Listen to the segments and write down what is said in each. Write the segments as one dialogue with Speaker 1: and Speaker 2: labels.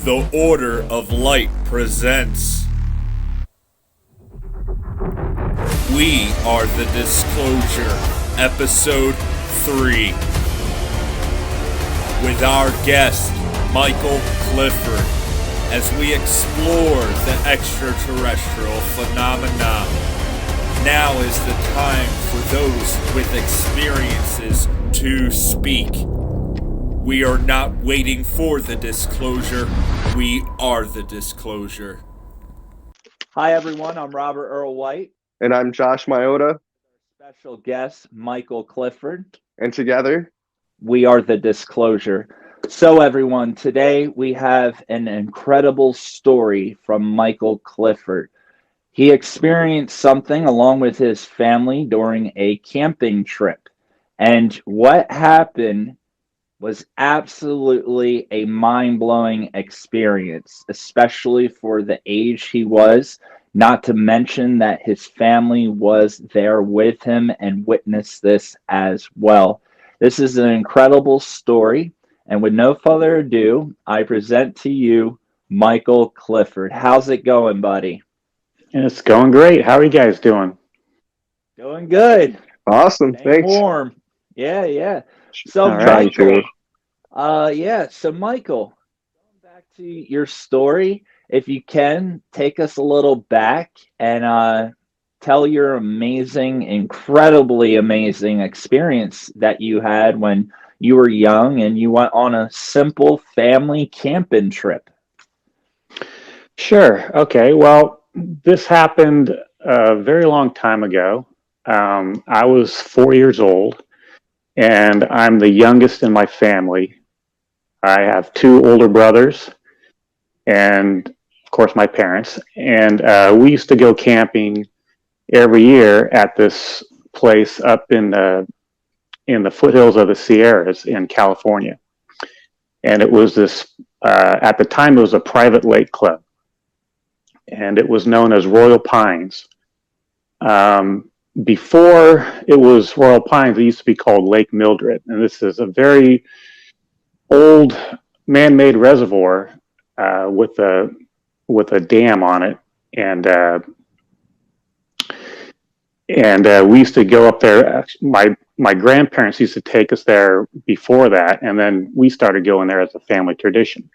Speaker 1: The Order of Light presents We Are the Disclosure, Episode 3, with our guest, Michael Clifford, as we explore the extraterrestrial phenomena. Now is the time for those with experiences to speak. We are not waiting for the disclosure. We are the disclosure.
Speaker 2: Hi, everyone. I'm Robert Earl White.
Speaker 3: And I'm Josh Miota.
Speaker 2: Special guest, Michael Clifford.
Speaker 3: And together,
Speaker 2: we are the disclosure. So, everyone, today we have an incredible story from Michael Clifford. He experienced something along with his family during a camping trip. And what happened was absolutely a mind-blowing experience, especially for the age he was, not to mention that his family was there with him and witnessed this as well. This is an incredible story, and with no further ado, I present to you Michael Clifford. How's it going, buddy?
Speaker 4: It's going great. How are you guys doing?
Speaker 2: Doing good.
Speaker 3: Awesome.
Speaker 2: Staying
Speaker 3: Thanks.
Speaker 2: warm. Yeah. So,
Speaker 4: All right.
Speaker 2: Michael, so Michael, going back to your story, if you can, take us a little back and tell your amazing, incredibly amazing experience that you had when you were young and you went on a simple family camping trip.
Speaker 4: Sure. Okay. Well, this happened a very long time ago. I was 4 years old, and I'm the youngest in my family. I have two older brothers, and of course my parents. And we used to go camping every year at this place up in the foothills of the Sierras in California. And it was this. At the time, it was a private lake club, and it was known as Royal Pines. Before it was Royal Pines, it used to be called Lake Mildred, and this is a very old man-made reservoir with a dam on it, and we used to go up there. My grandparents used to take us there before that, and then we started going there as a family tradition.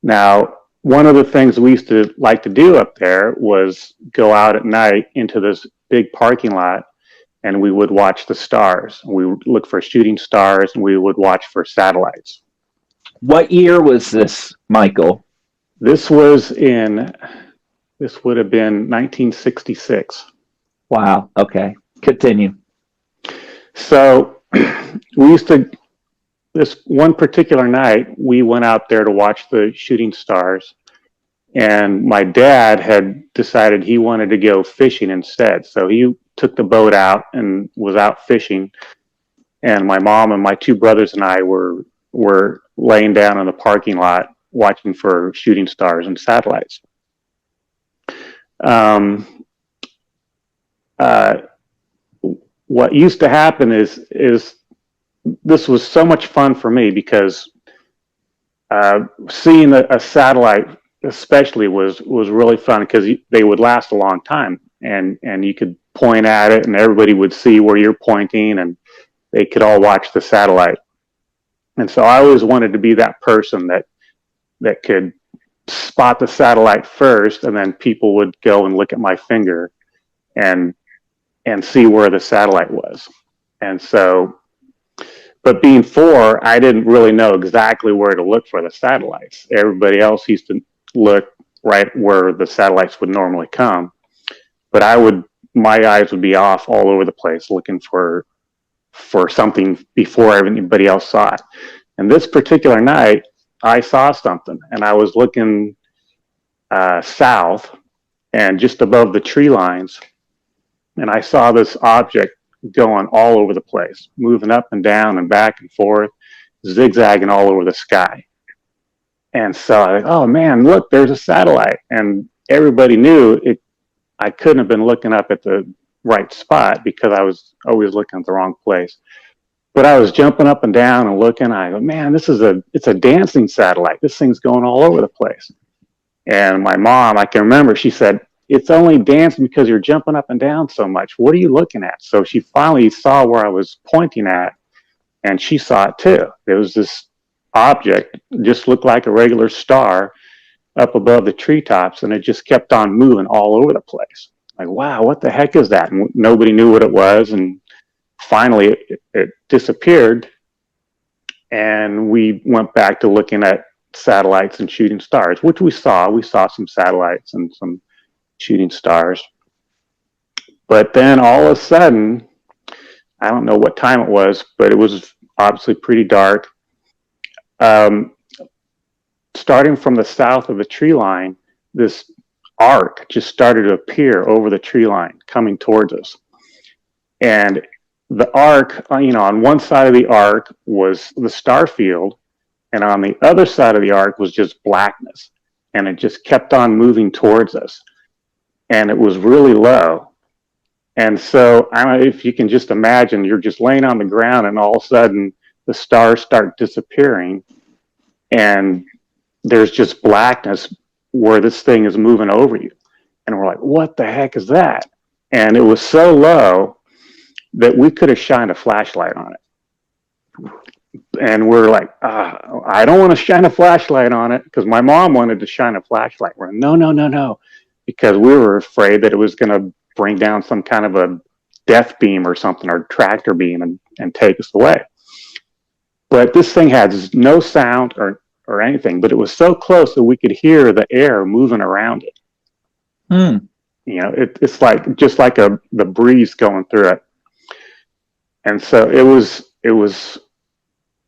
Speaker 4: Now, one of the things we used to like to do up there was go out at night into this big parking lot, and we would watch the stars. We would look for shooting stars, and we would watch for satellites.
Speaker 2: What year was this, Michael?
Speaker 4: This would have been 1966.
Speaker 2: Wow. Okay. Continue.
Speaker 4: So we used to, this one particular night, we went out there to watch the shooting stars, and my dad had decided he wanted to go fishing instead. So he took the boat out and was out fishing, and my mom and my two brothers and I were laying down in the parking lot watching for shooting stars and satellites. What used to happen is this was so much fun for me because seeing a satellite especially was really fun because they would last a long time, and you could point at it and everybody would see where you're pointing and they could all watch the satellite. And so I always wanted to be that person that could spot the satellite first, and then people would go and look at my finger and see where the satellite was. And so, but being four, I didn't really know exactly where to look for the satellites. Everybody else used to look right where the satellites would normally come, but my eyes would be off all over the place looking for something before anybody else saw it. And this particular night, I saw something, and I was looking south and just above the tree lines, and I saw this object going all over the place, moving up and down and back and forth, zigzagging all over the sky. And so I was like, oh man, look, there's a satellite. And everybody knew it. I couldn't have been looking up at the right spot because I was always looking at the wrong place. but I was jumping up and down and looking. I go, man, it's a dancing satellite. This thing's going all over the place. And my mom, I can remember, she said, it's only dancing because you're jumping up and down so much. What are you looking at? So she finally saw where I was pointing at, and she saw it too. There was this object, just looked like a regular star up above the treetops, and it just kept on moving all over the place. Like, wow, what the heck is that? And nobody knew what it was. And finally it disappeared, and we went back to looking at satellites and shooting stars, which we saw some satellites and some shooting stars. But then all of a sudden, I don't know what time it was, but it was obviously pretty dark. Starting from the south of the tree line, this arc just started to appear over the tree line coming towards us. And the arc, on one side of the arc was the star field, and on the other side of the arc was just blackness. And it just kept on moving towards us. And it was really low. And so, I don't know if you can just imagine, you're just laying on the ground, and all of a sudden the stars start disappearing, and there's just blackness where this thing is moving over you. And we're like, what the heck is that? And it was so low that we could have shined a flashlight on it. And we're like, I don't want to shine a flashlight on it, because my mom wanted to shine a flashlight. We're like, no, because we were afraid that it was going to bring down some kind of a death beam or something, or tractor beam, and take us away. But this thing had no sound or anything, but it was so close that we could hear the air moving around it. It's like just like the breeze going through it. And so it was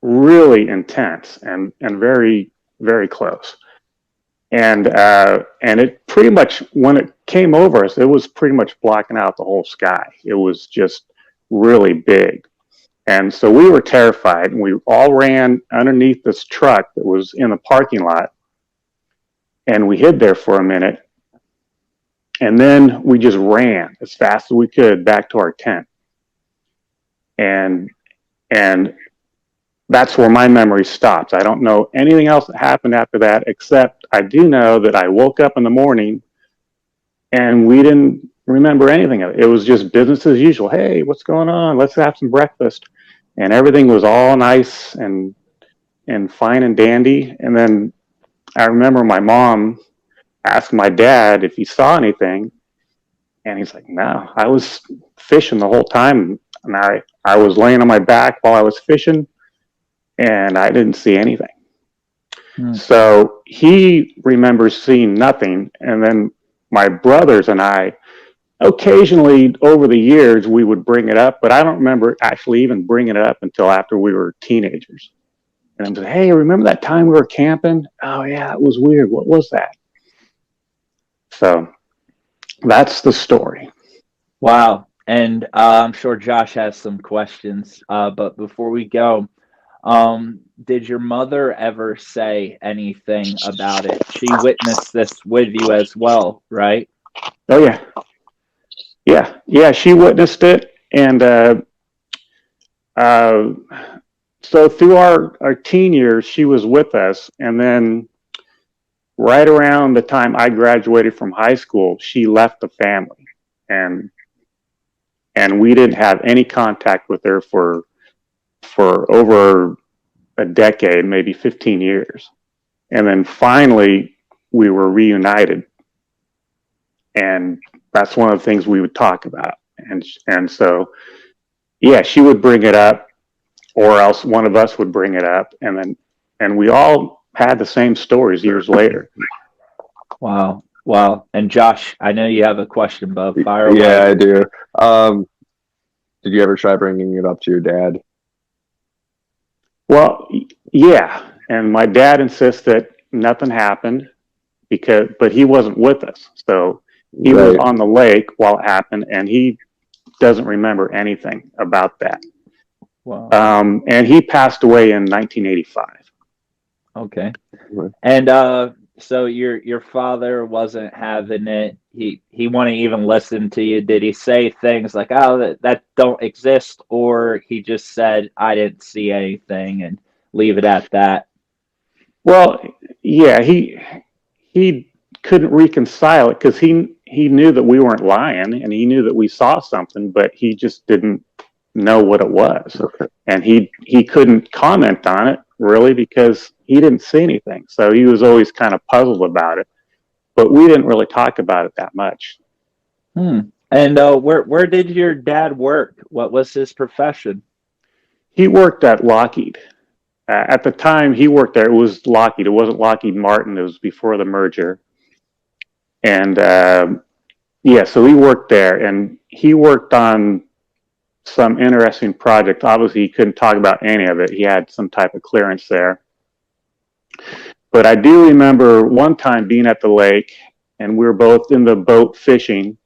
Speaker 4: really intense and very, very close. And it pretty much, when it came over us, it was pretty much blocking out the whole sky. It was just really big. And so we were terrified, and we all ran underneath this truck that was in the parking lot, and we hid there for a minute. And then we just ran as fast as we could back to our tent. And that's where my memory stops. I don't know anything else that happened after that, except I do know that I woke up in the morning and we didn't remember anything of it. It was just business as usual. Hey, what's going on? Let's have some breakfast. And everything was all nice and fine and dandy. And then I remember my mom asked my dad if he saw anything. And he's like, no, I was fishing the whole time. And I was laying on my back while I was fishing, and I didn't see anything. So he remembers seeing nothing. And then my brothers and I, occasionally over the years, we would bring it up, but I don't remember actually even bringing it up until after we were teenagers. And I'm like, hey, remember that time we were camping? Oh yeah, it was weird. What was that? So that's the story.
Speaker 2: Wow. And I'm sure Josh has some questions. But before we go, did your mother ever say anything about it? She witnessed this with you as well, right?
Speaker 4: Oh yeah. Yeah, she witnessed it. And so through our teen years, she was with us. And then right around the time I graduated from high school, she left the family. And we didn't have any contact with her for over a decade, maybe 15 years. And then finally we were reunited. And that's one of the things we would talk about. And so, yeah, she would bring it up, or else one of us would bring it up. And we all had the same stories years later.
Speaker 2: Wow. And Josh, I know you have a question, bub. Fire away.
Speaker 3: Yeah, I do. Did you ever try bringing it up to your dad?
Speaker 4: Well, yeah. And my dad insists that nothing happened but he wasn't with us. So he was on the lake while it happened, and he doesn't remember anything about that.
Speaker 2: Wow.
Speaker 4: And he passed away in 1985.
Speaker 2: Okay. And so your father wasn't having it he wouldn't even listen to you? Did he say things like, "Oh, that don't exist," or he just said, "I didn't see anything," and leave it at that?
Speaker 4: Well, yeah, he couldn't reconcile it because he knew that we weren't lying and he knew that we saw something, but he just didn't know what it was.
Speaker 3: Okay.
Speaker 4: And he couldn't comment on it really because he didn't see anything. So he was always kind of puzzled about it. But we didn't really talk about it that much.
Speaker 2: And where did your dad work? What was his profession?
Speaker 4: He worked at Lockheed. At the time he worked there, it was Lockheed. It wasn't Lockheed Martin. It was before the merger. And yeah, so he worked there, and he worked on some interesting project. Obviously, he couldn't talk about any of it. He had some type of clearance there. But I do remember one time being at the lake, and we were both in the boat fishing,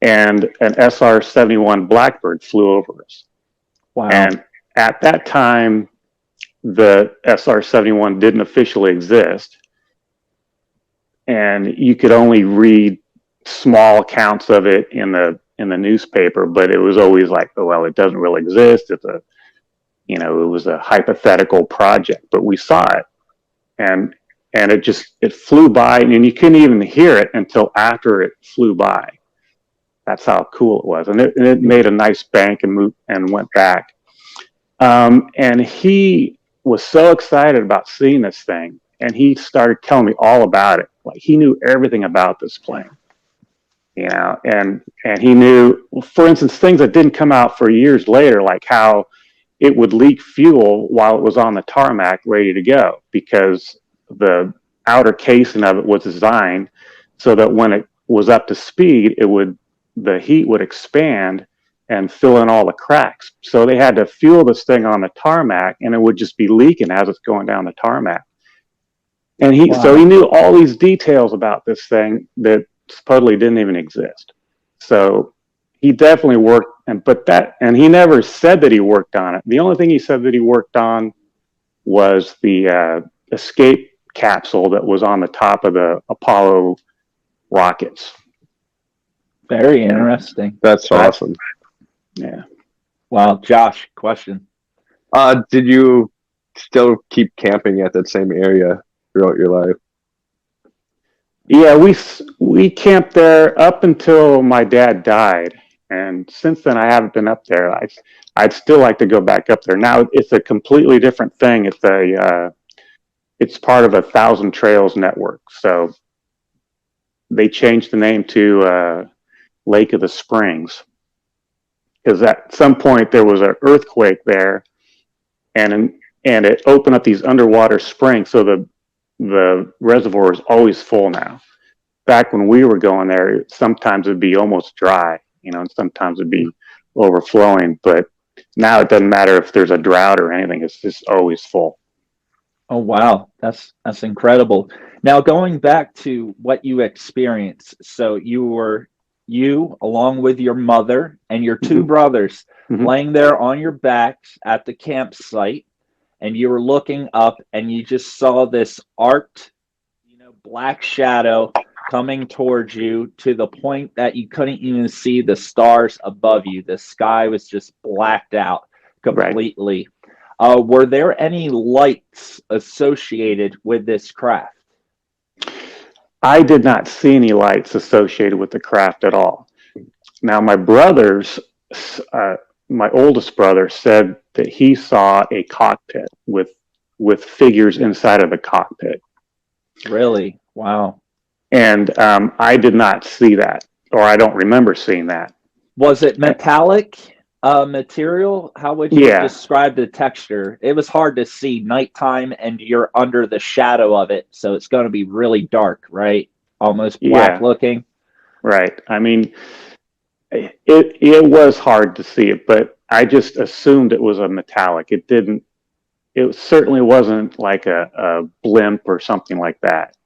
Speaker 4: and an SR-71 Blackbird flew over us.
Speaker 2: Wow.
Speaker 4: And at that time, the SR-71 didn't officially exist, and you could only read small accounts of it in the newspaper. But it was always like, oh, well, it doesn't really exist. It's a, you know, it was a hypothetical project. But we saw it, and it flew by, and you couldn't even hear it until after it flew by. That's how cool it was, and it made a nice bank and moved and went back. And he was so excited about seeing this thing, and he started telling me all about it. Like, he knew everything about this plane, you know, and he knew, for instance, things that didn't come out for years later, like how it would leak fuel while it was on the tarmac ready to go, because the outer casing of it was designed so that when it was up to speed, the heat would expand and fill in all the cracks. So they had to fuel this thing on the tarmac, and it would just be leaking as it's going down the tarmac. And so he knew all these details about this thing that supposedly didn't even exist. So he definitely worked, and he never said that he worked on it. The only thing he said that he worked on was the escape capsule that was on the top of the Apollo rockets.
Speaker 2: Very interesting.
Speaker 3: That's awesome.
Speaker 4: Yeah.
Speaker 2: Wow. Josh, question.
Speaker 3: Did you still keep camping at that same area throughout your life?
Speaker 4: Yeah, we camped there up until my dad died, and since then I haven't been up there. I'd still like to go back up there. Now it's a completely different thing. It's part of a Thousand Trails network. So they changed the name to Lake of the Springs, because at some point there was an earthquake there, and it opened up these underwater springs. So the reservoir is always full now. Back when we were going there, sometimes it'd be almost dry, you know, and sometimes it'd be overflowing. But now it doesn't matter if there's a drought or anything; it's just always full.
Speaker 2: Oh, wow. That's incredible. Now, going back to what you experienced. So you, along with your mother and your two brothers, laying there on your backs at the campsite, and you were looking up, and you just saw this arced, black shadow coming towards you, to the point that you couldn't even see the stars above you. The sky was just blacked out completely. Right. Were there any lights associated with this craft?
Speaker 4: I did not see any lights associated with the craft at all. Now, my oldest brother said that he saw a cockpit with figures inside of the cockpit.
Speaker 2: Really? Wow.
Speaker 4: And I did not see that, or I don't remember seeing that.
Speaker 2: Was it metallic material? How would you describe the texture? It was hard to see nighttime, and you're under the shadow of it, so it's going to be really dark, right? Almost black looking. Right.
Speaker 4: I mean, it was hard to see it, but I just assumed it was a metallic. It certainly wasn't like a blimp or something like that.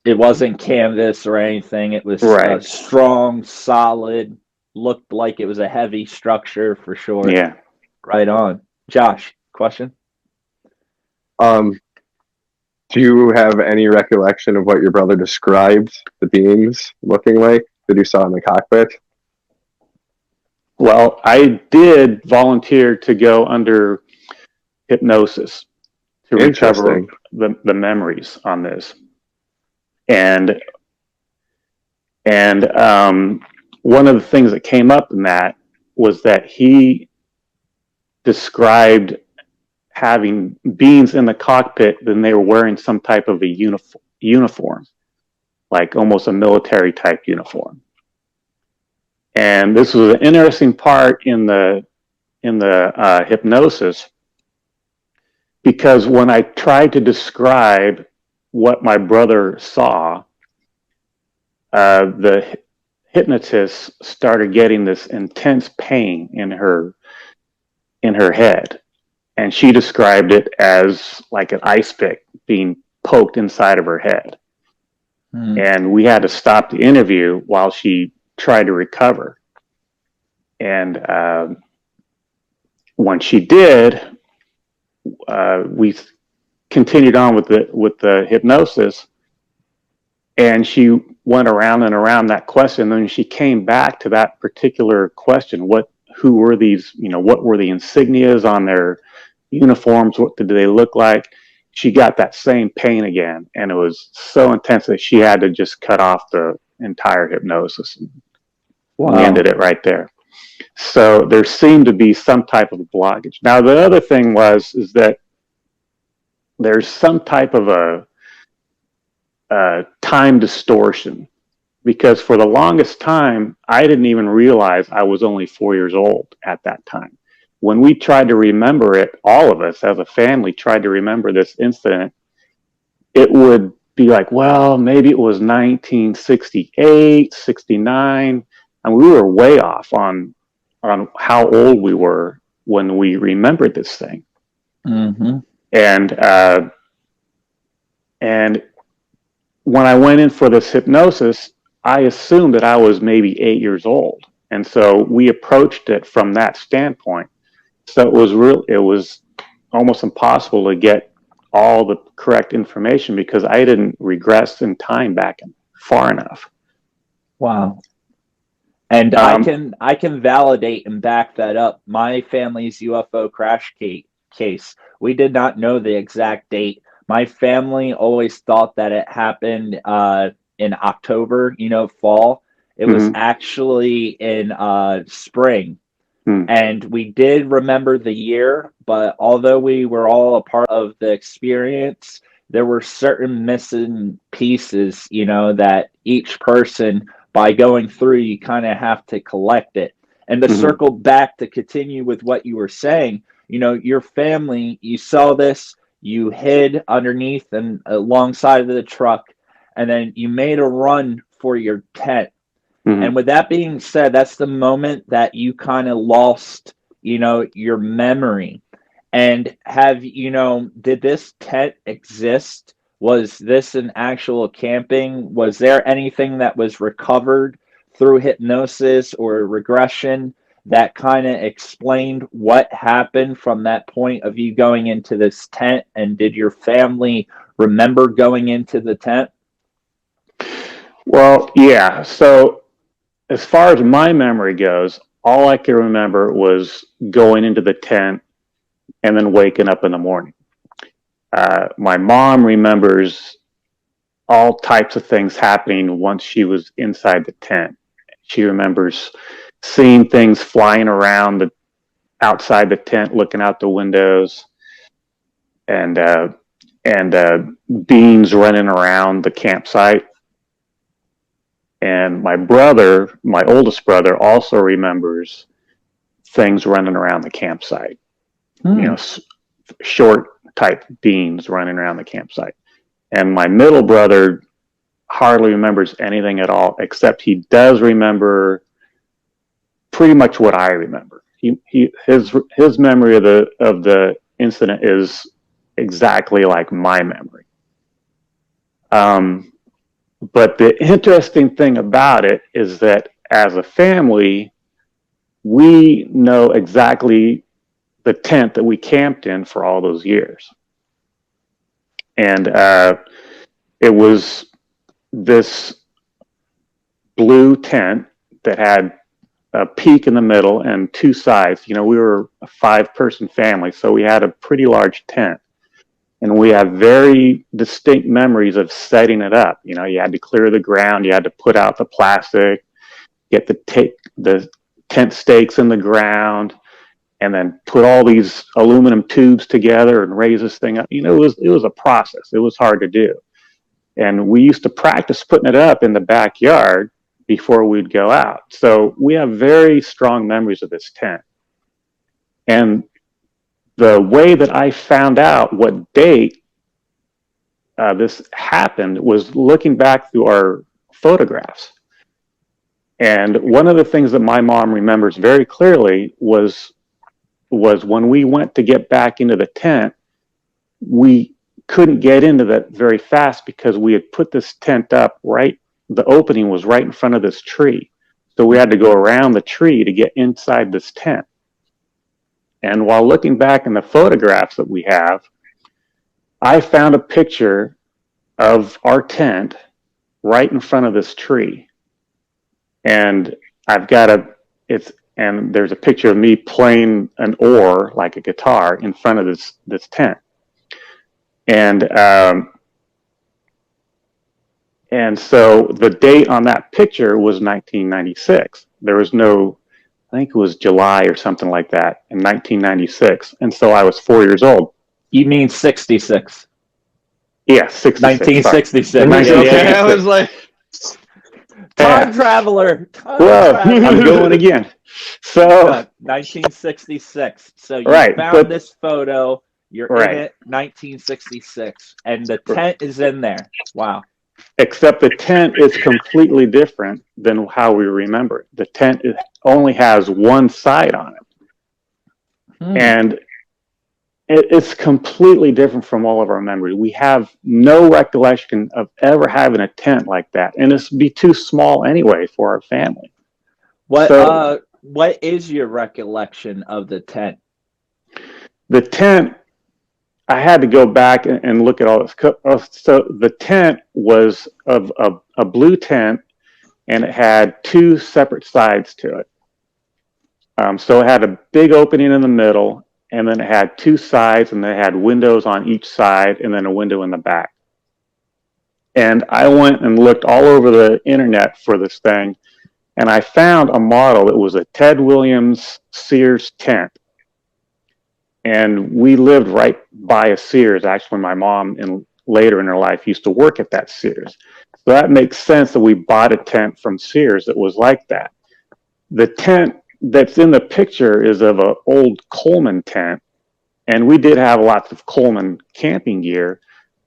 Speaker 2: It wasn't canvas or anything. It was strong, solid, looked like it was a heavy structure for sure.
Speaker 4: Yeah.
Speaker 2: Right on. Josh, question?
Speaker 3: Do you have any recollection of what your brother described the beings looking like that you saw in the cockpit?
Speaker 4: Well, I did volunteer to go under hypnosis to recover the memories on this. And one of the things that came up in that was that he described having beings in the cockpit, then they were wearing some type of a uniform, like almost a military type uniform. And this was an interesting part in the hypnosis, because when I tried to describe what my brother saw, the hypnotist started getting this intense pain in her head, and she described it as like an ice pick being poked inside of her head. And we had to stop the interview while she tried to recover. And when she did, we continued on with the hypnosis, and she went around and around that question. And then she came back to that particular question: who were these? What were the insignias on their uniforms? What did they look like? She got that same pain again, and it was so intense that she had to just cut off the entire hypnosis. And we ended it right there. So there seemed to be some type of blockage. Now, the other thing is that there's some type of a time distortion, because for the longest time, I didn't even realize I was only 4 years old at that time. When we tried to remember it, all of us as a family tried to remember this incident, it would be like, well, maybe it was 1968, 69, and we were way off on how old we were when we remembered this thing.
Speaker 2: Mm-hmm.
Speaker 4: And when I went in for this hypnosis, I assumed that I was maybe 8 years old, and so we approached it from that standpoint. So it was almost impossible to get all the correct information, because I didn't regress in time back far enough.
Speaker 2: Wow. And I can validate and back that up. My family's UFO crash case, we did not know the exact date. My family always thought that it happened in October, fall. It was actually in spring. And we did remember the year, but although we were all a part of the experience, there were certain missing pieces, that each person, by going through, you kind of have to collect it. And to circle back to continue with what you were saying, your family, you saw this, you hid underneath and alongside of the truck, and then you made a run for your tent. And with that being said, that's the moment that you kind of lost, your memory. And did this tent exist? Was this an actual camping? Was there anything that was recovered through hypnosis or regression that kind of explained what happened from that point of you going into this tent? And did your family remember going into the tent?
Speaker 4: Well, yeah. So as far as my memory goes, all I can remember was going into the tent and then waking up in the morning. My mom remembers all types of things happening once she was inside the tent. She remembers seeing things flying around outside the tent, looking out the windows, and beings running around the campsite. And my oldest brother, also remembers things running around the campsite. Short type beings running around the campsite. And my middle brother hardly remembers anything at all, except he does remember pretty much what I remember. His memory of the incident is exactly like my memory. But the interesting thing about it is that as a family, we know exactly the tent that we camped in for all those years. And it was this blue tent that had a peak in the middle and two sides. You know, we were a 5-person family, so we had a pretty large tent. And we have very distinct memories of setting it up. You know, you had to clear the ground, you had to put out the plastic, get the tent stakes in the ground, and then put all these aluminum tubes together and raise this thing up. You know, it was a process. It was hard to do. And we used to practice putting it up in the backyard before we'd go out. So we have very strong memories of this tent. And the way that I found out what date this happened was looking back through our photographs. And one of the things that my mom remembers very clearly was when we went to get back into the tent, we couldn't get into that very fast because we had put this tent up right, the opening was right in front of this tree. So we had to go around the tree to get inside this tent. And while looking back in the photographs that we have, I found a picture of our tent right in front of this tree. And and there's a picture of me playing an oar, like a guitar, in front of this tent. And so the date on that picture was 1996. There was no, I think it was July or something like that in 1996. And so I was 4 years old.
Speaker 2: You mean 66?
Speaker 4: Yeah, 66.
Speaker 2: 1966.
Speaker 4: Okay,
Speaker 2: I was like, time traveler.
Speaker 4: Whoa, I'm going again. So
Speaker 2: 1966. So you
Speaker 4: right,
Speaker 2: found this photo. You're in it, 1966, and the tent is in there. Wow.
Speaker 4: Except the tent is completely different than how we remember it. The tent only has one side on it. And it's completely different from all of our memories. We have no recollection of ever having a tent like that. And it's be too small anyway for our family.
Speaker 2: What is your recollection of the tent?
Speaker 4: The tent, I had to go back and look at all this. So the tent was of a blue tent, and it had two separate sides to it. So it had a big opening in the middle, and then it had two sides, and they had windows on each side, and then a window in the back. And I went and looked all over the internet for this thing, and I found a model that was a Ted Williams Sears tent. And we lived right by a Sears. Actually, my mom, later in her life, used to work at that Sears. So that makes sense that we bought a tent from Sears that was like that. The tent that's in the picture is of an old Coleman tent. And we did have lots of Coleman camping gear,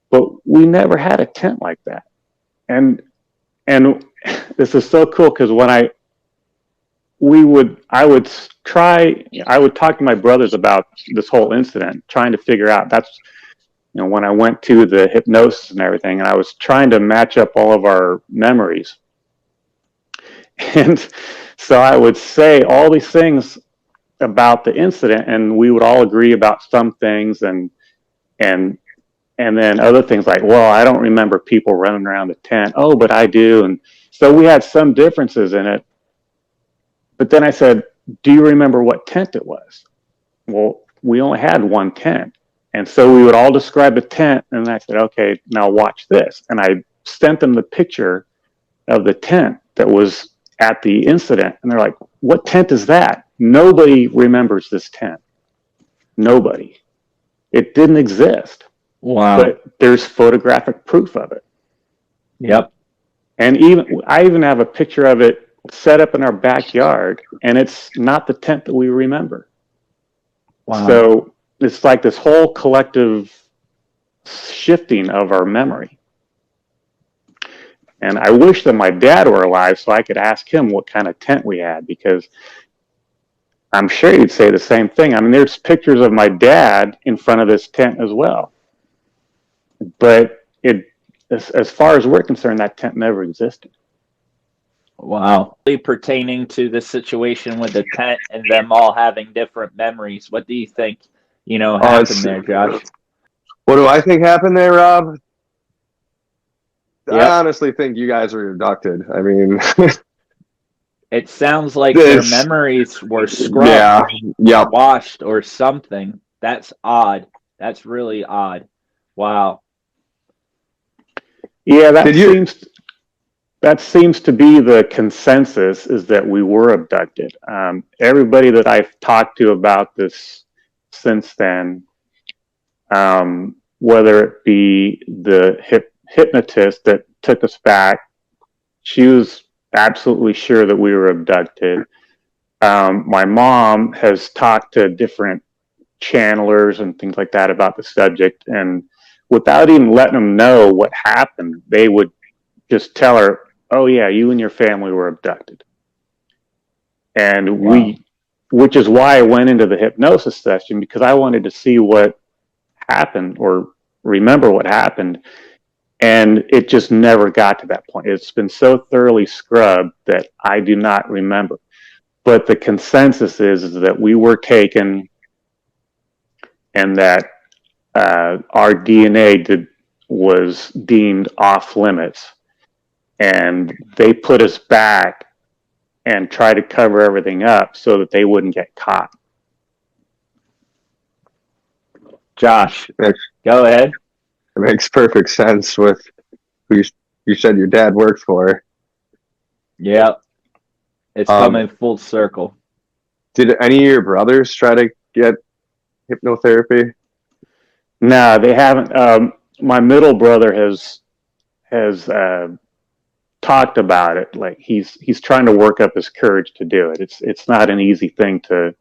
Speaker 4: but we never had a tent like that. And this is so cool because I would talk to my brothers about this whole incident, trying to figure out, that's, you know, when I went to the hypnosis and everything, and I was trying to match up all of our memories. And so I would say all these things about the incident, and we would all agree about some things, and then other things like, well, I don't remember people running around the tent. Oh, but I do. And so we had some differences in it. But then I said, do you remember what tent it was? Well, we only had one tent. And so we would all describe the tent. And I said, okay, now watch this. And I sent them the picture of the tent that was at the incident. And they're like, what tent is that? Nobody remembers this tent. Nobody. It didn't exist.
Speaker 2: Wow.
Speaker 4: But there's photographic proof of it.
Speaker 2: Yep.
Speaker 4: And I even have a picture of it set up in our backyard, and it's not the tent that we remember.
Speaker 2: Wow.
Speaker 4: So it's like this whole collective shifting of our memory. And I wish that my dad were alive so I could ask him what kind of tent we had, because I'm sure he'd say the same thing. I mean, there's pictures of my dad in front of this tent as well. But as far as we're concerned, that tent never existed.
Speaker 2: Wow. Pertaining to the situation with the tent and them all having different memories, what do you think, happened there, Josh?
Speaker 3: What do I think happened there, Rob?
Speaker 2: Yep.
Speaker 3: I honestly think you guys were abducted. I mean,
Speaker 2: It sounds like their
Speaker 3: this,
Speaker 2: memories were
Speaker 3: yeah,
Speaker 2: scrubbed,
Speaker 3: yep.
Speaker 2: washed, or something. That's odd. That's really odd. Wow.
Speaker 4: Yeah,
Speaker 3: Did you?
Speaker 4: that seems to be the consensus, is that we were abducted. Everybody that I've talked to about this since then, whether it be the hypnotist that took us back, she was absolutely sure that we were abducted. My mom has talked to different channelers and things like that about the subject, and without even letting them know what happened, they would just tell her, "Oh yeah, you and your family were abducted." And
Speaker 2: Wow.
Speaker 4: which is why I went into the hypnosis session, because I wanted to see what happened or remember what happened. And it just never got to that point. It's been so thoroughly scrubbed that I do not remember. But the consensus is that we were taken, and that our DNA was deemed off limits, and they put us back and tried to cover everything up so that they wouldn't get caught.
Speaker 2: Josh,
Speaker 3: It
Speaker 2: go ahead.
Speaker 3: makes perfect sense with who you said your dad worked for.
Speaker 2: Yep. It's coming full circle.
Speaker 3: Did any of your brothers try to get hypnotherapy?
Speaker 4: No, they haven't. My middle brother has talked about it. Like he's trying to work up his courage to do it. It's not an easy thing to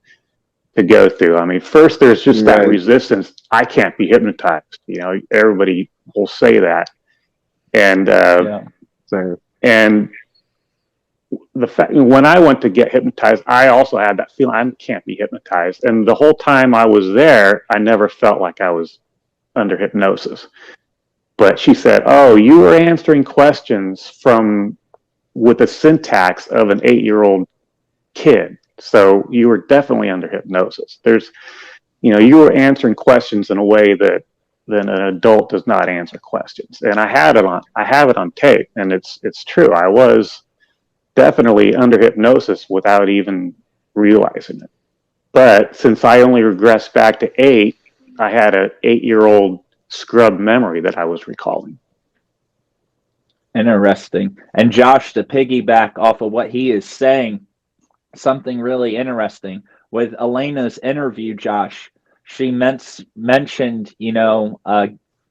Speaker 4: go through. I mean, first there's just that resistance. I can't be hypnotized. You know, everybody will say that, and and the fact, when I went to get hypnotized, I also had that feeling I can't be hypnotized. And the whole time I was there, I never felt like I was under hypnosis. But she said, "Oh, you were answering questions from with the syntax of an 8-year-old kid. So you were definitely under hypnosis. You were answering questions in a way that an adult does not answer questions." And I have it on tape, and it's true. I was definitely under hypnosis without even realizing it. But since I only regressed back to 8, I had an 8-year-old scrub memory that I was recalling.
Speaker 2: Interesting. And Josh, to piggyback off of what he is saying, something really interesting with Elena's interview, Josh, she mentioned,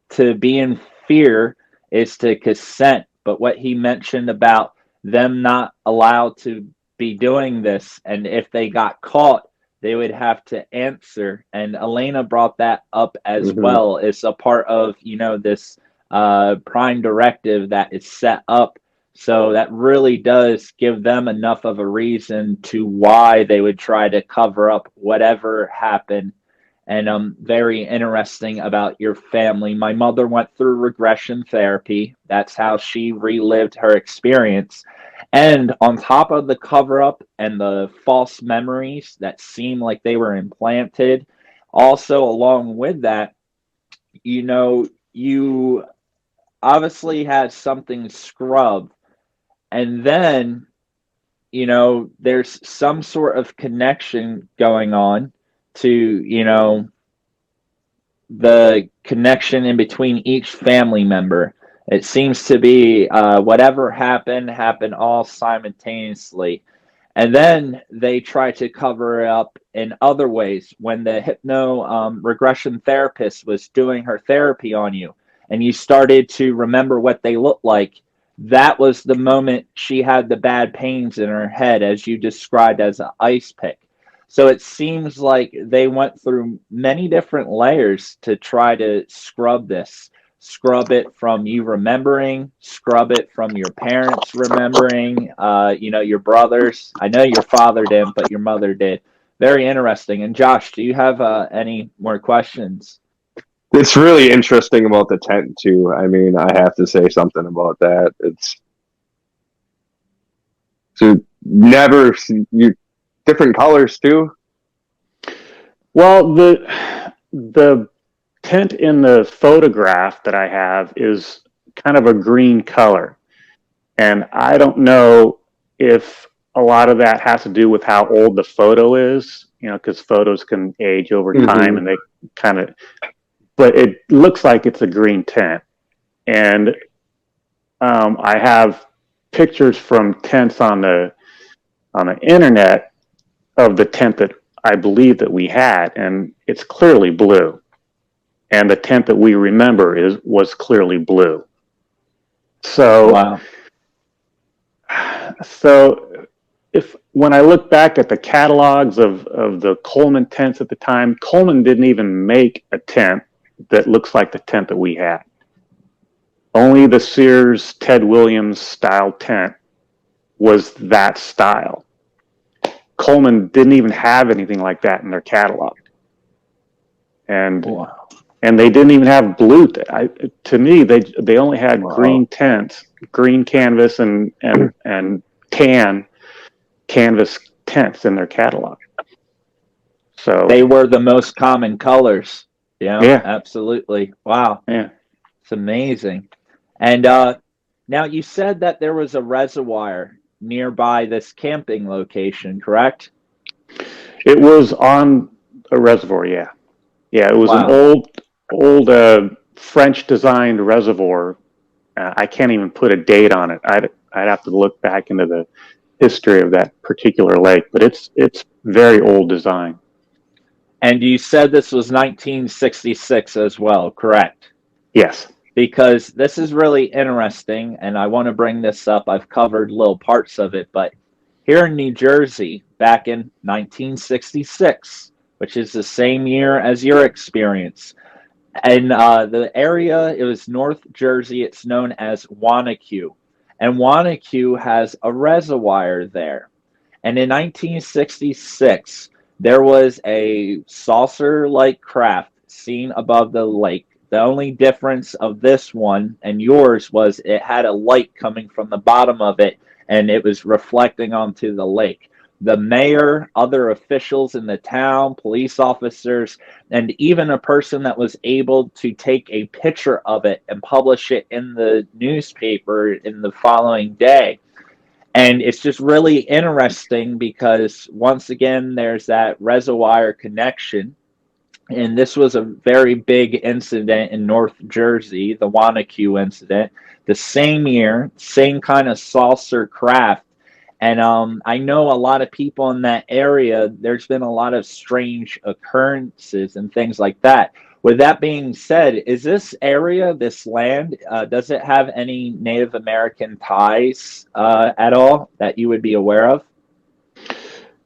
Speaker 2: to be in fear is to consent. But what he mentioned about them not allowed to be doing this, and if they got caught, they would have to answer. And Elena brought that up as well. It's a part of, this prime directive that is set up. So that really does give them enough of a reason to why they would try to cover up whatever happened. And very interesting about your family. My mother went through regression therapy. That's how she relived her experience. And on top of the cover up and the false memories that seem like they were implanted, also along with that, you obviously had something scrubbed, and then there's some sort of connection going on to the connection in between each family member. It seems to be whatever happened all simultaneously. And then they try to cover it up in other ways. When the regression therapist was doing her therapy on you and you started to remember what they looked like, that was the moment she had the bad pains in her head, as you described as an ice pick. So it seems like they went through many different layers to try to scrub this. Scrub it from you remembering, scrub it from your parents remembering, your brothers. I know your father didn't, but your mother did. Very interesting. And Josh, do you have any more questions?
Speaker 3: It's really interesting about the tent too. I mean, I have to say something about that. It's so never you different colors too.
Speaker 4: Well, the tent in the photograph that I have is kind of a green color. And I don't know if a lot of that has to do with how old the photo is, because photos can age over time and they kind of, but it looks like it's a green tent. And I have pictures from tents on the internet of the tent that I believe that we had, and it's clearly blue. And the tent that we remember was clearly blue. So,
Speaker 2: Wow.
Speaker 4: So when I look back at the catalogs of the Coleman tents at the time, Coleman didn't even make a tent that looks like the tent that we had. Only the Sears Ted Williams style tent was that style. Coleman didn't even have anything like that in their catalog. And
Speaker 2: Wow.
Speaker 4: and they didn't even have blue. To me, they only had green tents, green canvas and tan canvas tents in their catalog. So
Speaker 2: They were the most common colors.
Speaker 4: Yeah.
Speaker 2: Absolutely. Wow.
Speaker 4: Yeah.
Speaker 2: It's amazing. And now you said that there was a reservoir nearby this camping location, correct?
Speaker 4: It was on a reservoir, yeah. Yeah, it was an old French designed reservoir. I can't even put a date on it. I'd have to look back into the history of that particular lake, but it's very old design.
Speaker 2: And you said this was 1966 as well, correct?
Speaker 4: Yes.
Speaker 2: Because this is really interesting, and I want to bring this up. I've covered little parts of it, but here in New Jersey, back in 1966, which is the same year as your experience, and the area, it was North Jersey, it's known as Wanacue. And Wanacue has a reservoir there. And in 1966, there was a saucer-like craft seen above the lake. The only difference of this one and yours was it had a light coming from the bottom of it, and it was reflecting onto the lake. The mayor, other officials in the town, police officers, and even a person that was able to take a picture of it and publish it in the newspaper in the following day. And it's just really interesting because, once again, there's that reservoir connection. And this was a very big incident in North Jersey, the Wanacue incident, the same year, same kind of saucer craft. And I know a lot of people in that area, there's been a lot of strange occurrences and things like that. With that being said, is this area, this land, does it have any Native American ties at all that you would be aware of?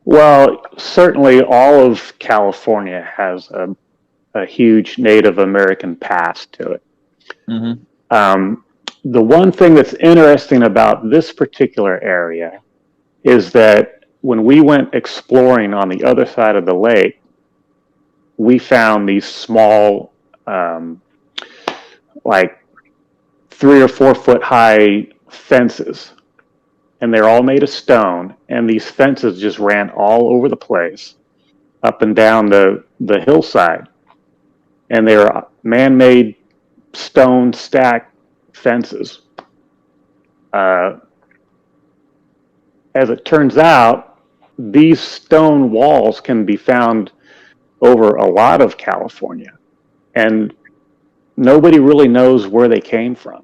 Speaker 4: Well, certainly all of California has a huge Native American past to it.
Speaker 2: Mm-hmm.
Speaker 4: The one thing that's interesting about this particular area is that when we went exploring on the other side of the lake, we found these small, like 3 or 4 foot high fences, and they're all made of stone. And these fences just ran all over the place, up and down the hillside. And they're man-made stone stack fences. As it turns out, these stone walls can be found over a lot of California, and nobody really knows where they came from.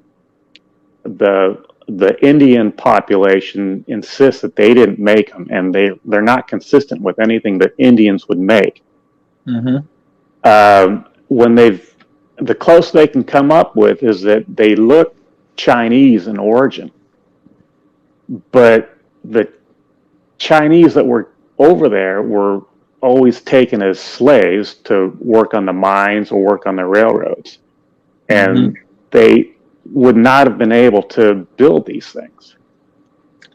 Speaker 4: The Indian population insists that they didn't make them, and they're not consistent with anything that Indians would make.
Speaker 2: Mm-hmm.
Speaker 4: When the closest they can come up with is that they look Chinese in origin, but the Chinese that were over there were always taken as slaves to work on the mines or work on the railroads. And they would not have been able to build these things.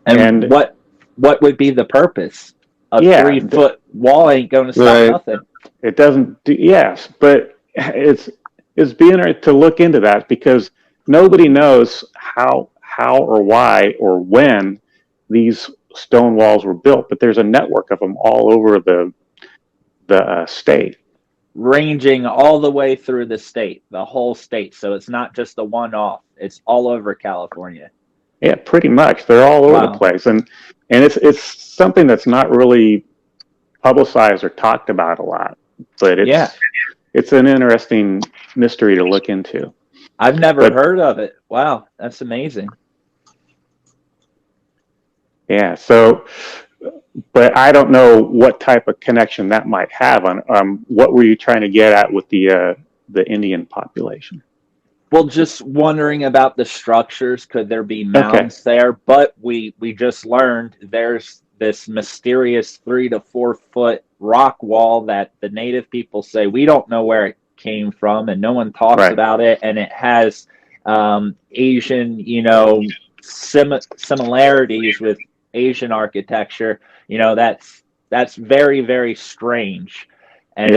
Speaker 2: And what would be the purpose? A 3-foot wall ain't going to stop nothing.
Speaker 4: It doesn't do, yes, but it's being to look into that, because nobody knows how or why or when these stone walls were built, but there's a network of them all over the state.
Speaker 2: ranging all the way through the state, the whole state. So it's not just a one-off. It's all over California.
Speaker 4: Yeah, pretty much. They're all over the place, and it's something that's not really publicized or talked about a lot. But it's an interesting mystery to look into.
Speaker 2: I've never heard of it. Wow, that's amazing.
Speaker 4: Yeah. So, but I don't know what type of connection that might have. On what were you trying to get at with the Indian population?
Speaker 2: Well, just wondering about the structures. Could there be mounds there? But we just learned there's this mysterious 3 to 4 foot rock wall that the native people say we don't know where it came from, and no one talks about it. And it has Asian, similarities with Asian architecture. That's very, very strange. And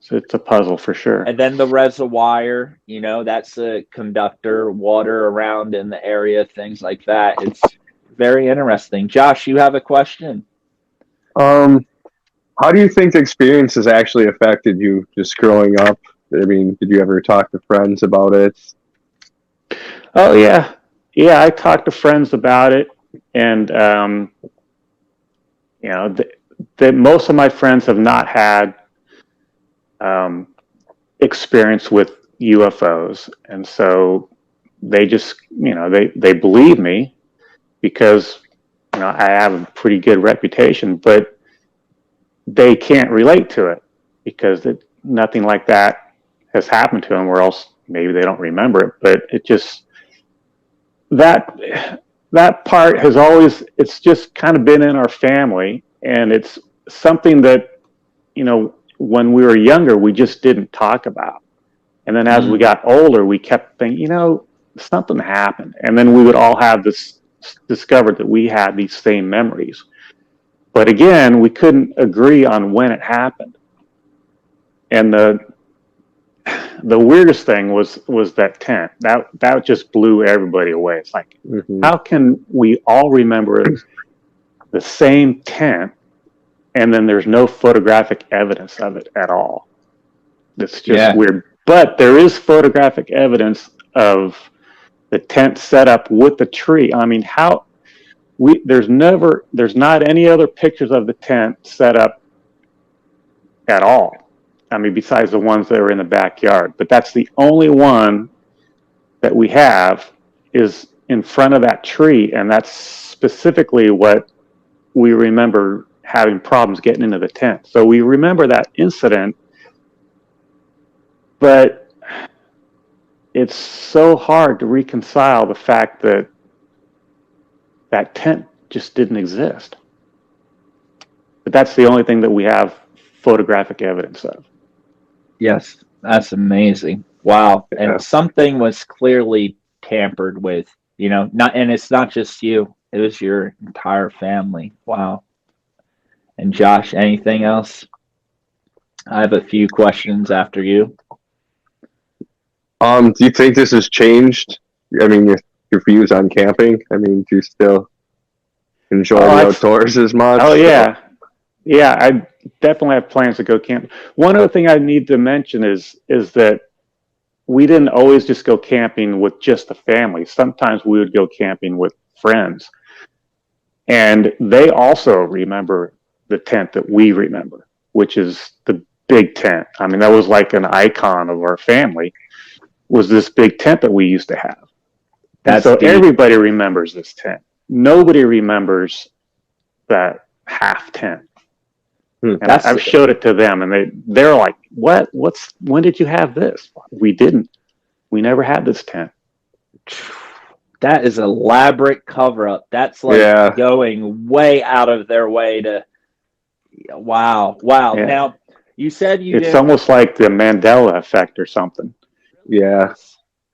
Speaker 4: it's a puzzle for sure.
Speaker 2: And then the reservoir, that's a conductor, water around in the area, things like that. It's very interesting. Josh, you have a question?
Speaker 3: How do you think the experience has actually affected you just growing up? I mean, did you ever talk to friends about it?
Speaker 4: Oh, yeah. Yeah, I talked to friends about it. And, most of my friends have not had experience with UFOs, and so they just they believe me because I have a pretty good reputation, but they can't relate to it because nothing like that has happened to them, or else maybe they don't remember it. But it just that part has always, it's just kind of been in our family, and it's something that when we were younger, we just didn't talk about. And then as we got older, we kept thinking, something happened. And then we would all have discovered that we had these same memories. But again, we couldn't agree on when it happened. And the weirdest thing was that tent. That just blew everybody away. It's like, how can we all remember the same tent, and then there's no photographic evidence of it at all? It's just weird. But there is photographic evidence of the tent set up with the tree. I mean, there's not any other pictures of the tent set up at all. I mean, besides the ones that are in the backyard. But that's the only one that we have is in front of that tree, and that's specifically what we remember having problems getting into the tent. So we remember that incident, but it's so hard to reconcile the fact that that tent just didn't exist. But that's the only thing that we have photographic evidence of.
Speaker 2: Yes, that's amazing. Wow. Yeah. And something was clearly tampered with, and it's not just you, it was your entire family. Wow. And Josh, anything else? I have a few questions after you.
Speaker 3: Do you think this has changed? I mean, your views on camping? I mean, do you still enjoy the outdoors as much?
Speaker 4: Oh, yeah. Yeah, I definitely have plans to go camping. One other thing I need to mention is that we didn't always just go camping with just the family. Sometimes we would go camping with friends. And they also remember the tent that we remember, which is the big tent. I mean, that was like an icon of our family, was this big tent that we used to have. Everybody remembers this tent. Nobody remembers that half tent. And I've showed it to them, and they're like, when did you have this? We didn't. We never had this tent.
Speaker 2: That is elaborate cover-up. That's like going way out of their way to... Wow. Yeah. Now, you said
Speaker 4: it's almost like the Mandela effect or something.
Speaker 3: Yeah.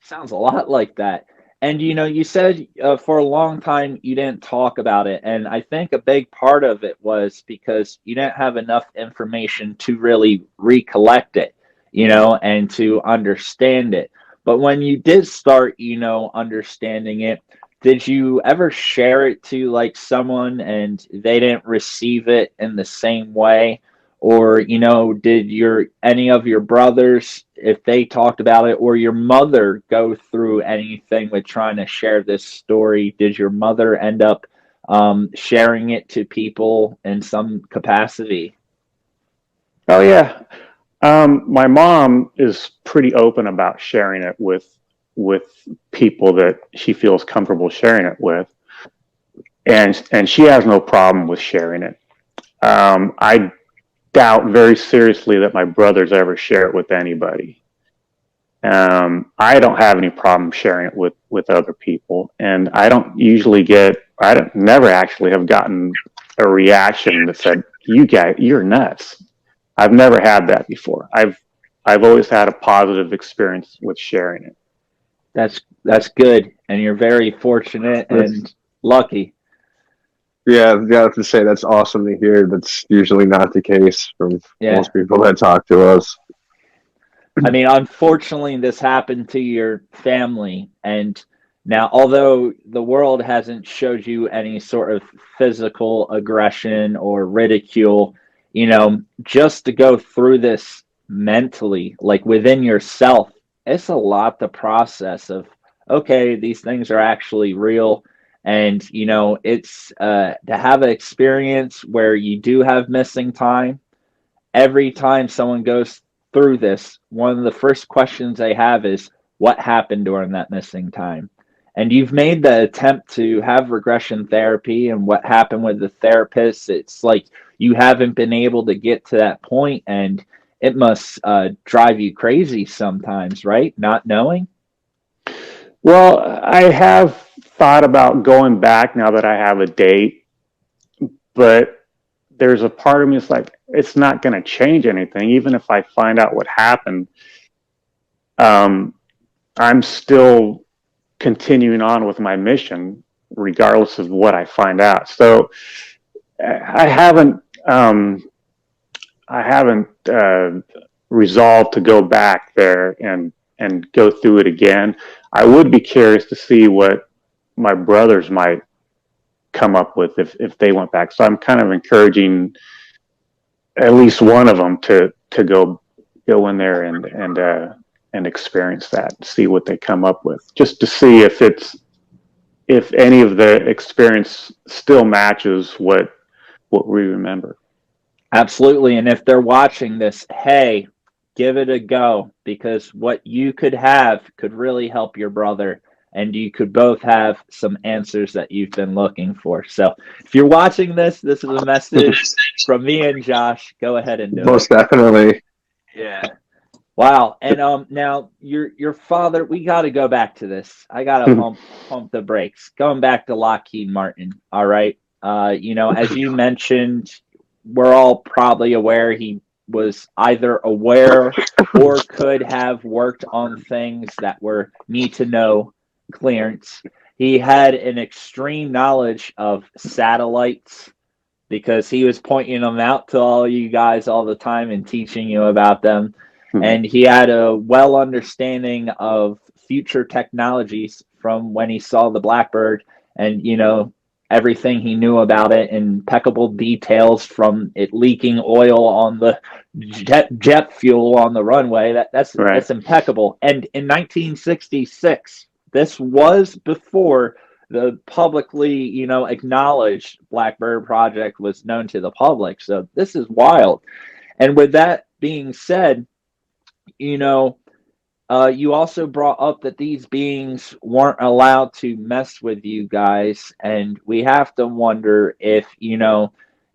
Speaker 2: Sounds a lot like that. And, you said for a long time you didn't talk about it. And I think a big part of it was because you didn't have enough information to really recollect it, and to understand it. But when you did start, understanding it, did you ever share it to like someone and they didn't receive it in the same way? or did any of your brothers, if they talked about it, or your mother go through anything with trying to share this story? Did your mother end up sharing it to people in some capacity?
Speaker 4: Oh yeah. My mom is pretty open about sharing it with people that she feels comfortable sharing it with, and she has no problem with sharing it. I doubt very seriously that my brothers ever share it with anybody. I don't have any problem sharing it with other people, and I don't never actually have gotten a reaction that said, "You guys, you're nuts." I've never had that before. I've always had a positive experience with sharing it.
Speaker 2: That's good, and you're very fortunate and lucky.
Speaker 3: Yeah, I have to say that's awesome to hear. That's usually not the case from most people that talk to us.
Speaker 2: I mean, unfortunately, this happened to your family, and now, although the world hasn't showed you any sort of physical aggression or ridicule, just to go through this mentally, like within yourself, it's a lot to process of, okay, these things are actually real. And, it's to have an experience where you do have missing time. Every time someone goes through this, one of the first questions they have is, what happened during that missing time? And you've made the attempt to have regression therapy, and what happened with the therapist, it's like you haven't been able to get to that point, and it must drive you crazy sometimes, right? Not knowing.
Speaker 4: Well, I have thought about going back now that I have a date, but there's a part of me that's like, it's not going to change anything. Even if I find out what happened, I'm still continuing on with my mission, regardless of what I find out. So I haven't resolved to go back there and go through it again. I would be curious to see what my brothers might come up with if they went back. So I'm kind of encouraging at least one of them to go in there and experience that, see what they come up with, just to see if any of the experience still matches what we remember.
Speaker 2: Absolutely. And if they're watching this, hey, give it a go, because what you could have could really help your brother, and you could both have some answers that you've been looking for. So if you're watching this is a message from me and Josh. Go ahead and do
Speaker 3: Most
Speaker 2: it.
Speaker 3: definitely.
Speaker 2: Yeah. Wow. And now your father, we got to go back to this. I got to pump the brakes. Going back to Lockheed Martin. All right. As you mentioned, we're all probably aware he was either aware or could have worked on things that were need to know clearance. He had an extreme knowledge of satellites because he was pointing them out to all you guys all the time and teaching you about them. And he had a well understanding of future technologies from when he saw the Blackbird, and everything he knew about it, impeccable details from it leaking oil on the jet fuel on the runway. That's
Speaker 4: Right.
Speaker 2: That's impeccable. And in 1966, this was before the publicly, acknowledged Blackbird project was known to the public. So this is wild. And with that being said, you also brought up that these beings weren't allowed to mess with you guys, and we have to wonder if,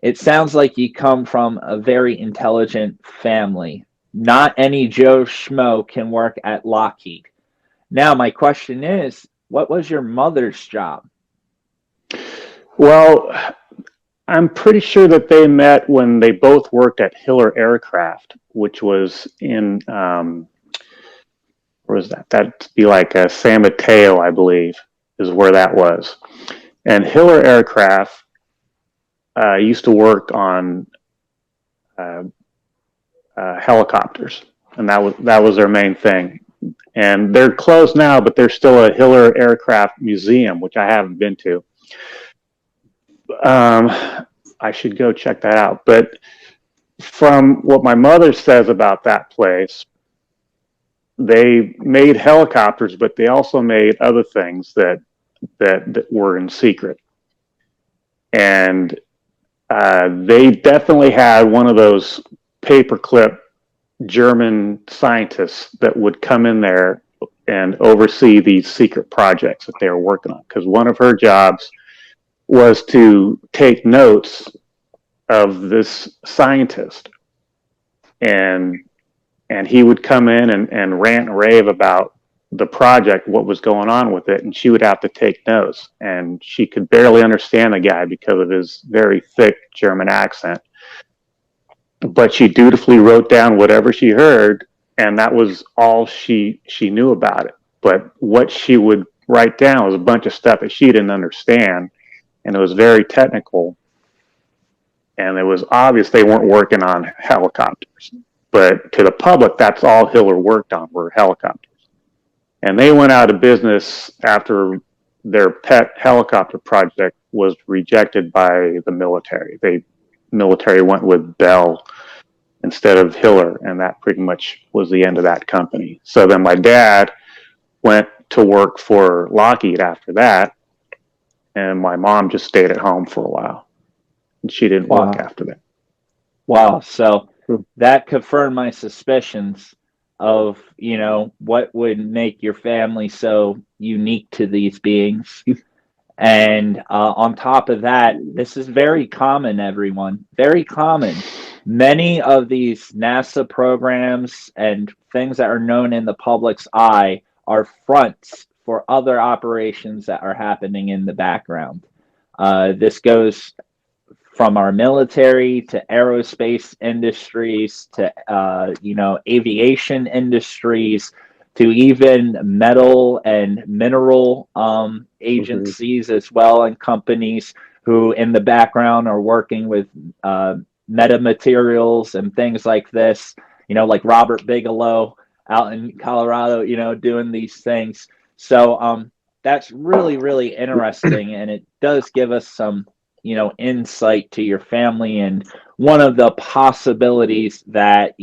Speaker 2: it sounds like you come from a very intelligent family. Not any Joe Schmo can work at Lockheed. Now, my question is, what was your mother's job?
Speaker 4: Well, I'm pretty sure that they met when they both worked at Hiller Aircraft, which was in, where was that? That'd be like San Mateo, I believe, is where that was. And Hiller Aircraft used to work on helicopters, and that was their main thing. And they're closed now, but there's still a Hiller Aircraft Museum, which I haven't been to. I should go check that out. But from what my mother says about that place, they made helicopters, but they also made other things that were in secret. And they definitely had one of those paperclip German scientists that would come in there and oversee these secret projects that they were working on. Because one of her jobs was to take notes of this scientist, and he would come in and rant and rave about the project, what was going on with it, and she would have to take notes. And she could barely understand the guy because of his very thick German accent. But she dutifully wrote down whatever she heard, and that was all she knew about it. But what she would write down was a bunch of stuff that she didn't understand, and it was very technical. And it was obvious they weren't working on helicopters. But to the public, that's all Hiller worked on, were helicopters. And they went out of business after their pet helicopter project was rejected by the military. The military went with Bell instead of Hiller, and that pretty much was the end of that company. So then my dad went to work for Lockheed after that, and my mom just stayed at home for a while. And she didn't work after that.
Speaker 2: Wow. So that confirmed my suspicions of, what would make your family so unique to these beings. And on top of that, this is very common, everyone. Very common. Many of these NASA programs and things that are known in the public's eye are fronts for other operations that are happening in the background. This goes from our military to aerospace industries to aviation industries to even metal and mineral agencies as well, and companies who in the background are working with metamaterials and things like this, like Robert Bigelow out in Colorado, doing these things. So that's really, really interesting, and it does give us some insight to your family, and one of the possibilities that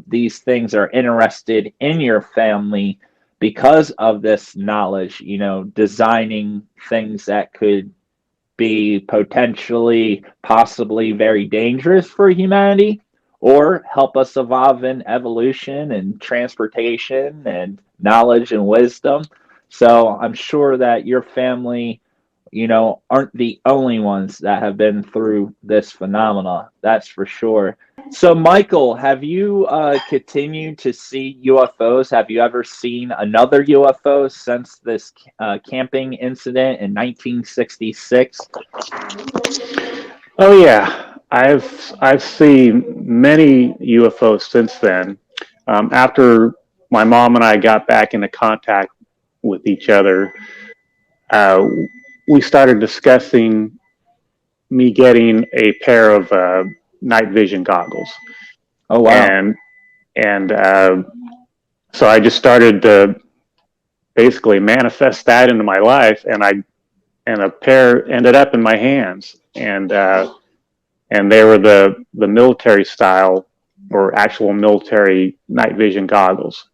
Speaker 2: these things are interested in your family because of this knowledge, designing things that could be potentially possibly very dangerous for humanity, or help us evolve in evolution and transportation and knowledge and wisdom. So I'm sure that your family aren't the only ones that have been through this phenomena. That's for sure. So, Michael, have you continued to see UFOs? Have you ever seen another UFO since this camping incident in 1966?
Speaker 4: Oh yeah, I've seen many UFOs since then. After my mom and I got back into contact with each other, we started discussing me getting a pair of night vision goggles.
Speaker 2: Oh wow!
Speaker 4: And so I just started to basically manifest that into my life, and a pair ended up in my hands, and they were the military style or actual military night vision goggles.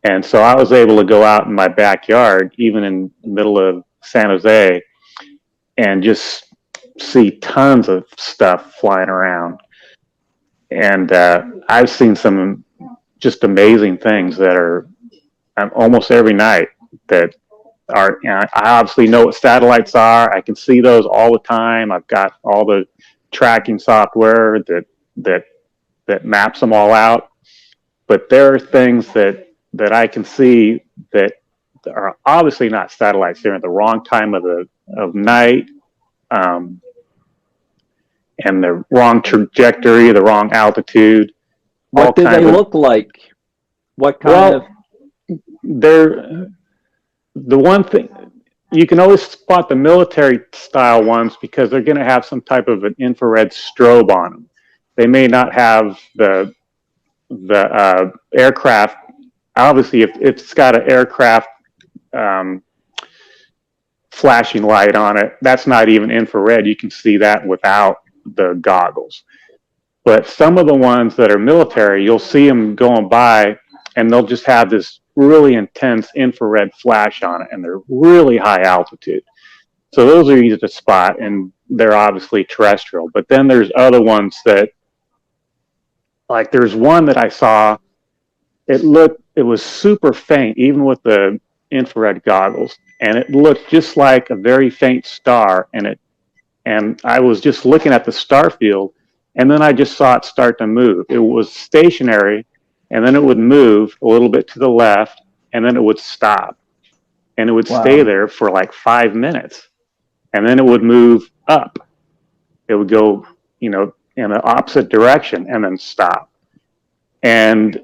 Speaker 4: And so I was able to go out in my backyard, even in the middle of San Jose, and just see tons of stuff flying around. And I've seen some just amazing things that are almost every night that are, I obviously know what satellites are. I can see those all the time. I've got all the tracking software that maps them all out. But there are things that I can see that are obviously not satellites. They're at the wrong time of night, and the wrong trajectory, the wrong altitude.
Speaker 2: What do they look like? What kind of?
Speaker 4: They're the one thing you can always spot the military style ones because they're going to have some type of an infrared strobe on them. They may not have the aircraft. Obviously, if it's got an aircraft flashing light on it, that's not even infrared. You can see that without the goggles. But some of the ones that are military, you'll see them going by and they'll just have this really intense infrared flash on it, and they're really high altitude. So those are easy to spot, and they're obviously terrestrial. But then there's other ones that, like there's one that I saw, it was super faint, even with the infrared goggles, and it looked just like a very faint star. And I was just looking at the star field, and then I just saw it start to move. It was stationary, and then it would move a little bit to the left, and then it would stop, and it would stay there for like 5 minutes, and then it would move up. It would go, in the opposite direction, and then stop. And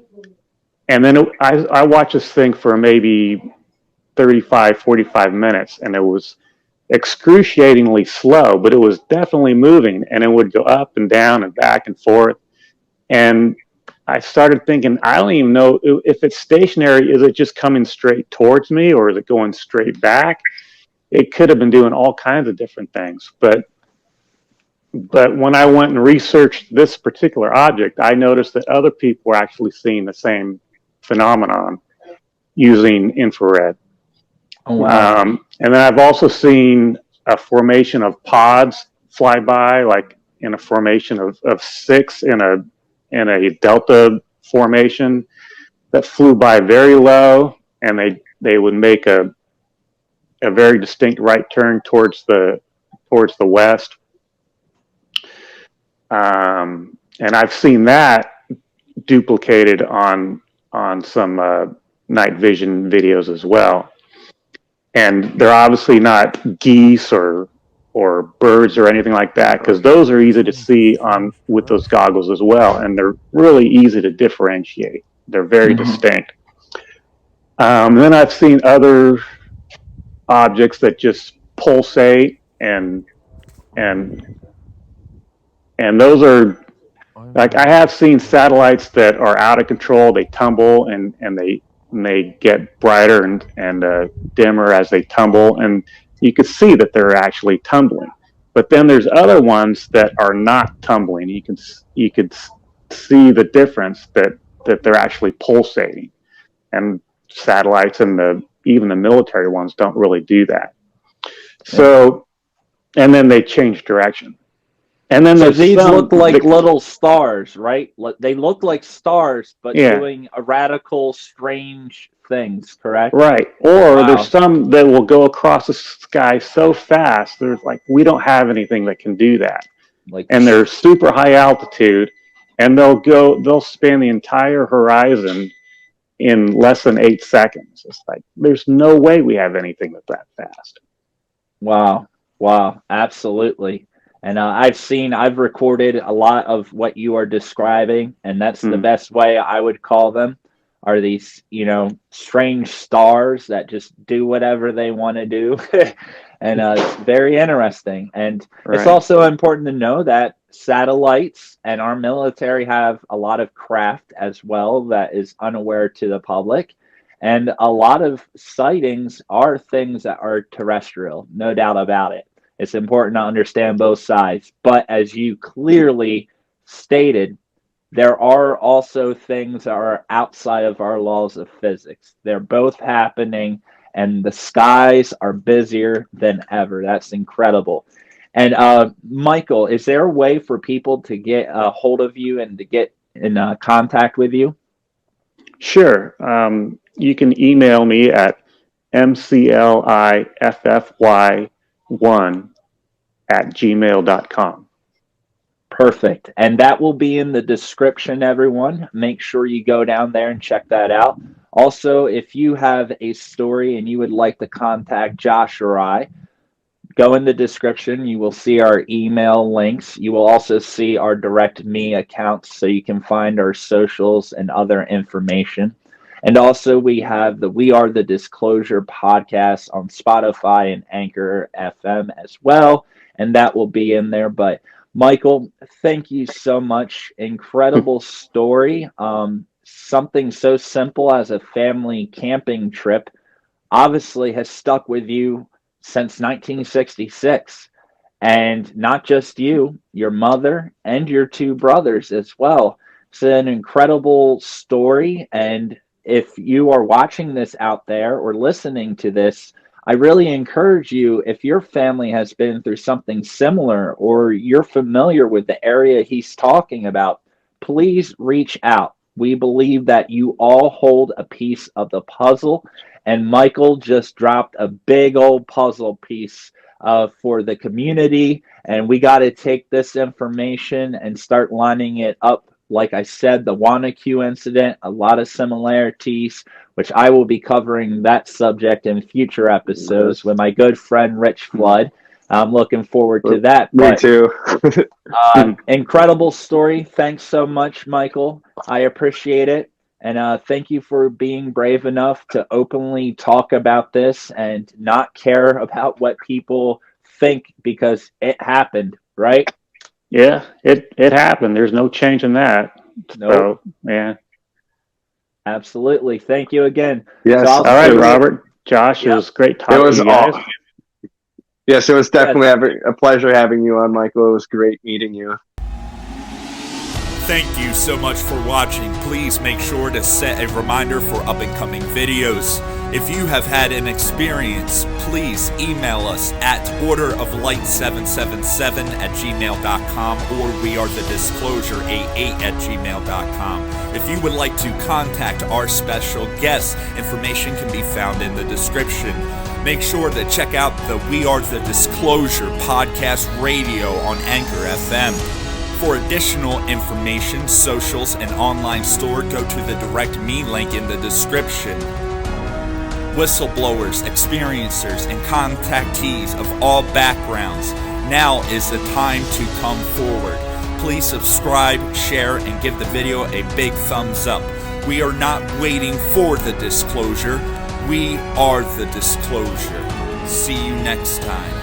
Speaker 4: then I watched this thing for maybe 35, 45 minutes, and it was excruciatingly slow, but it was definitely moving, and it would go up and down and back and forth. And I started thinking, I don't even know if it's stationary. Is it just coming straight towards me, or is it going straight back? It could have been doing all kinds of different things. But when I went and researched this particular object, I noticed that other people were actually seeing the same phenomenon using infrared.
Speaker 2: Oh, wow.
Speaker 4: And then I've also seen a formation of pods fly by, like in a formation of 6 in a delta formation that flew by very low, and they would make a very distinct right turn towards the west. And I've seen that duplicated on some night vision videos as well. And they're obviously not geese or birds or anything like that, because those are easy to see with those goggles as well, and they're really easy to differentiate. They're very distinct. Then I've seen other objects that just pulsate, and those are, like, I have seen satellites that are out of control. They tumble, and they get brighter and dimmer as they tumble, and you could see that they're actually tumbling. But then there's other ones that are not tumbling. You could see the difference that they're actually pulsating. And satellites and even the military ones don't really do that. So, and then they change direction. And then
Speaker 2: these look like little stars, right? They look like stars, but doing a radical, strange things, correct?
Speaker 4: Right. Or there's some that will go across the sky so fast, there's like, we don't have anything that can do that. And they're super high altitude, and they'll span the entire horizon in less than 8 seconds. It's like, there's no way we have anything that's that fast.
Speaker 2: Wow. Absolutely. And I've recorded a lot of what you are describing, and that's the best way I would call them, are these, strange stars that just do whatever they want to do. And it's very interesting. And it's also important to know that satellites and our military have a lot of craft as well that is unaware to the public. And a lot of sightings are things that are terrestrial, no doubt about it. It's important to understand both sides. But as you clearly stated, there are also things that are outside of our laws of physics. They're both happening, and the skies are busier than ever. That's incredible. And Michael, is there a way for people to get a hold of you and to get in contact with you?
Speaker 4: Sure. You can email me at mcliffy1@gmail.com.
Speaker 2: Perfect. And that will be in the description, everyone. Make sure you go down there and check that out. Also, if you have a story and you would like to contact Josh or I, go in the description. You will see our email links. You will also see our direct me accounts, so you can find our socials and other information. And also, we have the We Are the Disclosure podcast on Spotify and Anchor FM as well, and that will be in there. But Michael, thank you so much. Incredible story. Something so simple as a family camping trip obviously has stuck with you since 1966. And not just you, your mother and your two brothers as well. It's an incredible story. And if you are watching this out there or listening to this, I really encourage you, if your family has been through something similar or you're familiar with the area he's talking about, please reach out. We believe that you all hold a piece of the puzzle, and Michael just dropped a big old puzzle piece for the community, and we got to take this information and start lining it up. Like I said, the Wanacue incident, a lot of similarities, which I will be covering that subject in future episodes with my good friend Rich Flood. I'm looking forward to that.
Speaker 3: Me too.
Speaker 2: Incredible story. Thanks so much, Michael. I appreciate it. And thank you for being brave enough to openly talk about this and not care about what people think, because it happened, right?
Speaker 4: Yeah, it happened. There's no change in that.
Speaker 2: Nope.
Speaker 4: So, yeah.
Speaker 2: Absolutely. Thank you again.
Speaker 3: Yes.
Speaker 2: So
Speaker 4: All right, Robert. Josh, it was great talking to you guys.
Speaker 3: Yes, it was definitely a pleasure having you on, Michael. It was great meeting you.
Speaker 1: Thank you so much for watching. Please make sure to set a reminder for up-and-coming videos. If you have had an experience, please email us at orderoflight777@gmail.com or wearethedisclosure88@gmail.com. If you would like to contact our special guests, information can be found in the description. Make sure to check out the We Are the Disclosure podcast radio on Anchor FM. For additional information, socials, and online store, go to the Direct Me link in the description. Whistleblowers, experiencers, and contactees of all backgrounds, now is the time to come forward. Please subscribe, share, and give the video a big thumbs up. We are not waiting for the disclosure. We are the disclosure. See you next time.